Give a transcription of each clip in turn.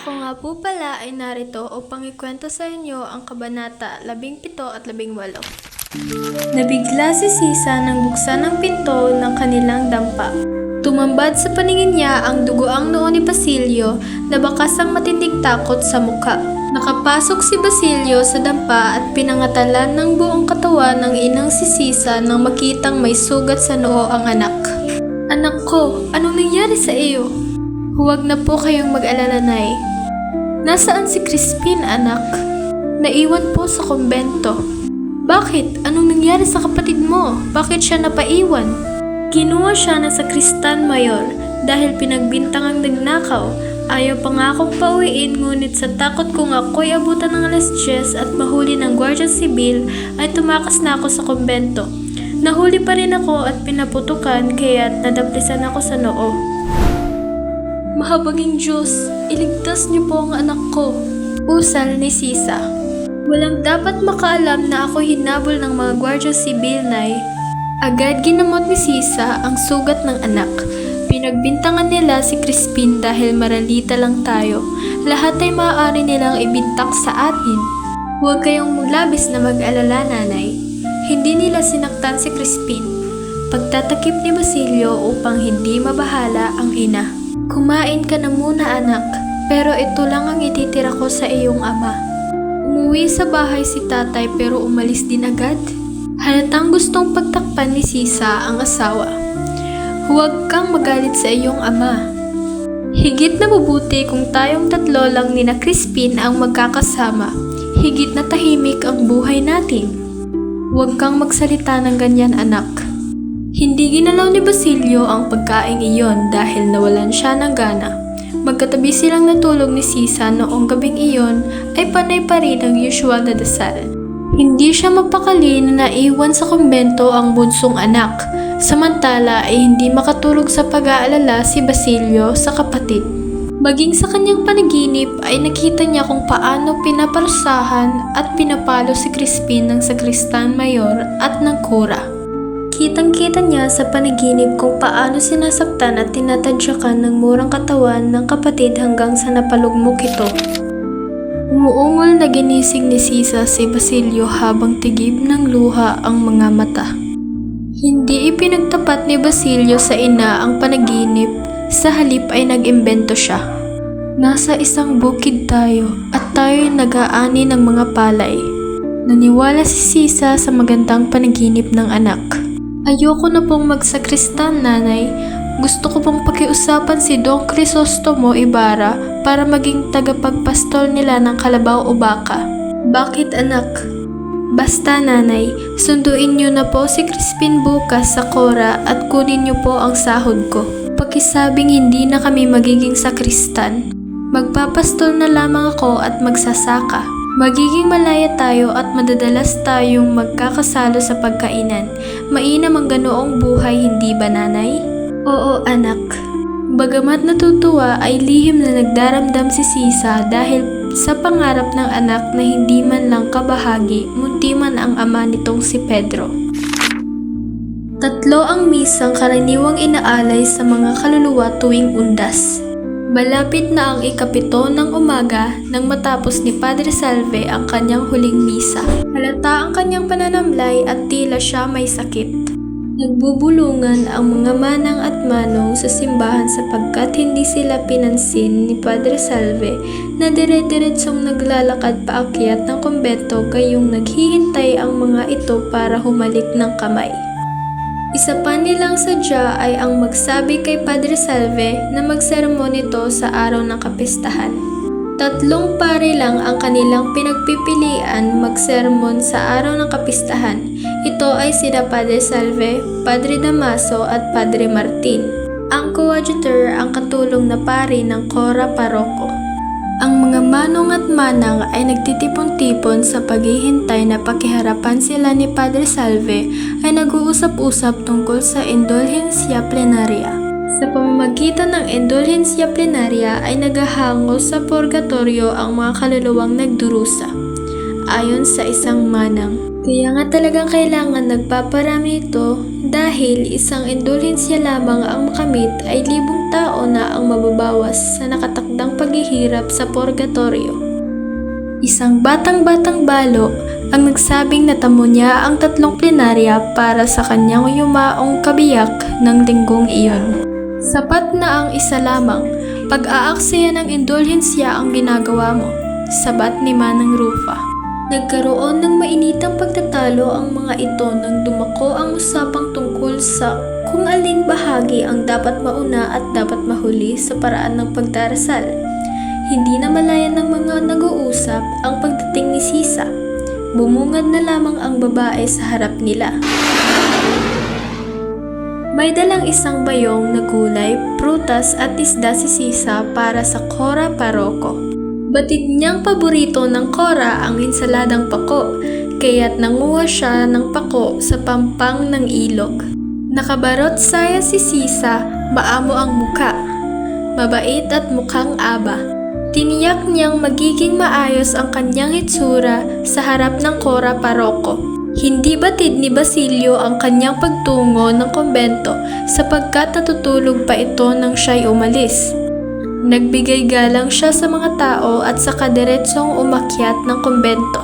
Ako nga po pala ay narito upang ikwento sa inyo ang kabanata 17 at 18. Nabigla si Sisa nang buksan ang pinto ng kanilang dampa. Tumambad sa paningin niya ang dugoang noo ni Basilio na bakas ang matinding takot sa mukha. Nakapasok si Basilio sa dampa at pinangatalan ng buong katawan ng inang si Sisa nang makitang may sugat sa noo ang anak. "Anak ko, anong nangyari sa iyo?" "Huwag na po kayong mag-alala, Nay. Nasaan si Crispin, anak?" "Naiwan po sa kumbento." "Bakit? Anong nangyari sa kapatid mo? Bakit siya napaiwan?" "Kinuha siya ng sakristan mayor dahil pinagbintangang nagnakaw. Ayaw pa nga akong pauwiin, ngunit sa takot kong ako'y abutan ng alas 10 at mahuli ng Guardia Civil ay tumakas na ako sa kumbento. Nahuli pa rin ako at pinaputukan kaya't nadaplisan ako sa noo." "Mahabaging Diyos, iligtas niyo po ang anak ko," usal ni Sisa. "Walang dapat makaalam na ako hinabol ng mga Guardia Civil, Nay." Agad ginamot ni Sisa ang sugat ng anak. Pinagbintangan nila si Crispin dahil maralita lang tayo. Lahat ay maaari nilang ibintak sa atin. "Huwag kayong labis na mag-alala, Nanay. Hindi nila sinaktan si Crispin." Pagtatakip ni Basilio upang hindi mabahala ang ina. "Kumain ka na muna, anak, pero ito lang ang ititira ko sa iyong ama." Umuwi sa bahay si tatay pero umalis din agad. Halatang gustong pagtakpan ni Sisa ang asawa. "Huwag kang magalit sa iyong ama. Higit na mabuti kung tayong tatlo lang ni na Crispin ang magkakasama. Higit na tahimik ang buhay natin. Huwag kang magsalita ng ganyan, anak." Hindi ginalaw ni Basilio ang pagkaing iyon dahil nawalan siya ng gana. Magkatabi silang natulog ni Sisa noong gabing iyon ay panay pa rin ang usual na dasal. Hindi siya mapakali na naiwan sa kumbento ang bunsong anak, samantala ay hindi makatulog sa pag-aalala si Basilio sa kapatid. Maging sa kanyang panaginip ay nakita niya kung paano pinaparusahan at pinapalo si Crispin ng sakristan mayor at ng kura. Kitang-kita niya sa panaginip kung paano sinasaktan at tinatadyakan ng murang katawan ng kapatid hanggang sa napalugmok ito. Umuungol na ginising ni Sisa si Basilio habang tigib ng luha ang mga mata. Hindi ipinagtapat ni Basilio sa ina ang panaginip, sa halip ay nag-imbento siya. "Nasa isang bukid tayo at tayo'y nag-aani ng mga palay." Naniwala si Sisa sa magandang panaginip ng anak. "Ayoko na pong magsakristan, Nanay. Gusto ko pong pakiusapan si Don Crisostomo Ibarra para maging tagapagpastol nila ng kalabaw o baka." "Bakit, anak?" "Basta, Nanay, sunduin niyo na po si Crispin bukas sa Cora at kunin niyo po ang sahod ko. Pakisabing hindi na kami magiging sakristan. Magpapastol na lamang ako at magsasaka. Magiging malaya tayo at madadalas tayong magkakasalo sa pagkainan. Mainam ang ganoong buhay, hindi ba, Nanay?" "Oo, anak." Bagamat natutuwa ay lihim na nagdaramdam si Sisa dahil sa pangarap ng anak na hindi man lang kabahagi, munti man ang ama nitong si Pedro. Tatlo ang misang karaniwang inaalay sa mga kaluluwa tuwing undas. Malapit na ang ikapito ng umaga nang matapos ni Padre Salve ang kanyang huling misa. Halata ang kanyang pananamlay at tila siya may sakit. Nagbubulungan ang mga manang at manong sa simbahan sapagkat hindi sila pinansin ni Padre Salve na dire-diretsong naglalakad paakyat ng kumbento gayong naghihintay ang mga ito para humalik ng kamay. Isa pa nilang sadya ay ang magsabi kay Padre Salve na magsermon ito sa araw ng kapistahan. 3 pari lang ang kanilang pinagpipilian magsermon sa araw ng kapistahan. Ito ay sina Padre Salve, Padre Damaso at Padre Martin. Ang coadjutor ang katulong na pari ng Cora Paroko. Ang mga manong at manang ay nagtitipon-tipon sa paghihintay na pakiharapan sila ni Padre Salve ay nag-uusap-usap tungkol sa indulhensya plenaria. Sa pamamagitan ng indulhensya plenaria ay naghahango sa purgatorio ang mga kaluluwang nagdurusa. Ayon sa isang manang, kaya nga talagang kailangan nagpaparami ito dahil isang indulhensya lamang ang makamit ay 1,000 tao na ang mababawas sa nakatakdang takdang paghihirap sa purgatorio. Isang batang-batang balo ang nagsabing natamo niya ang 3 plenarya para sa kanyang yumaong kabiyak ng linggong iyon. Sapat na ang isa lamang, pag-aaksaya ng indulhensya ang ginagawa mo, sabat ni Manang Rufa. Nagkaroon ng mainitang pagtatalo ang mga ito nang dumako ang usapang tungkol sa kung aling bahagi ang dapat mauna at dapat mahuli sa paraan ng pagdarasal. Hindi na malayan ng mga nag-uusap ang pagdating ni Sisa. Bumungad na lamang ang babae sa harap nila. May dalang isang bayong na gulay, prutas at isda si Sisa para sa Cora Paroko. Batid niyang paborito ng Cora ang insaladang pako, kaya't nanguha siya ng pako sa pampang ng ilog. Nakabarot saya si Sisa, maamo ang muka, mabait at mukhang aba. Tiniyak niyang magiging maayos ang kanyang itsura sa harap ng Cora Paroko. Hindi batid ni Basilio ang kanyang pagtungo ng kumbento sapagkat natutulog pa ito nang siya'y umalis. Nagbigay galang siya sa mga tao at saka diretsong umakyat ng kumbento.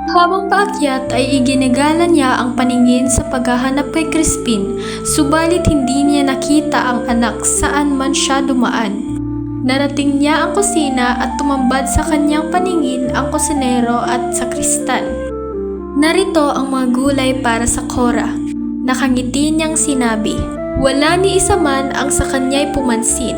Habang paakyat ay iginagala niya ang paningin sa paghahanap kay Crispin, subalit hindi niya nakita ang anak saan man siya dumaan. Narating niya ang kusina at tumambad sa kanyang paningin ang kusinero at sakristan. Narito ang mga gulay para sa Cora. Nakangiti niyang sinabi. Wala ni isa man ang sa kanya'y pumansin.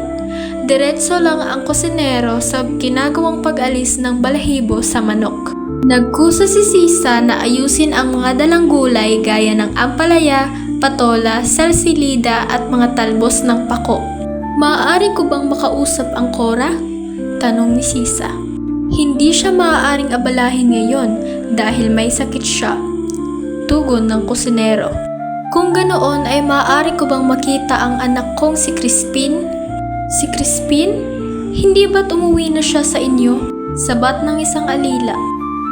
Diretso lang ang kusinero sa ginagawang pag-alis ng balahibo sa manok. Nagkusa si Sisa na ayusin ang mga dalang gulay gaya ng ampalaya, patola, salsilida at mga talbos ng pako. Maaari ko bang makausap ang Cora? Tanong ni Sisa. Hindi siya maaaring abalahin ngayon dahil may sakit siya. Tugon ng kusinero. Kung ganoon ay maaari ko bang makita ang anak kong si Crispin? Si Crispin? Hindi ba't umuwi na siya sa inyo? Sabat ng isang alila.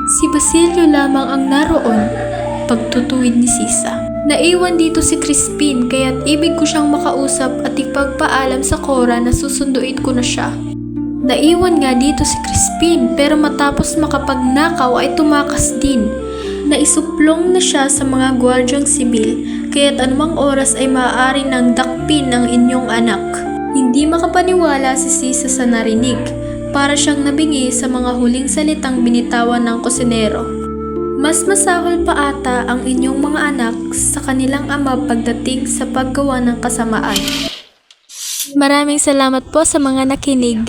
Si Basilio lamang ang naroon. Pagtutuwid ni Sisa. Naiwan dito si Crispin kaya't ibig ko siyang makausap at ipagpaalam sa Cora na susunduin ko na siya. Naiwan nga dito si Crispin pero matapos makapagnakaw ay tumakas din. Naisuplong na siya sa mga gwardyang sibil kaya't anumang oras ay maaari ng dakpin ng inyong anak. Hindi makapaniwala si Sisa sa narinig. Para siyang nabingi sa mga huling salitang binitawan ng kusinero. Mas masahol pa ata ang inyong mga anak sa kanilang ama pagdating sa paggawa ng kasamaan. Maraming salamat po sa mga nakinig.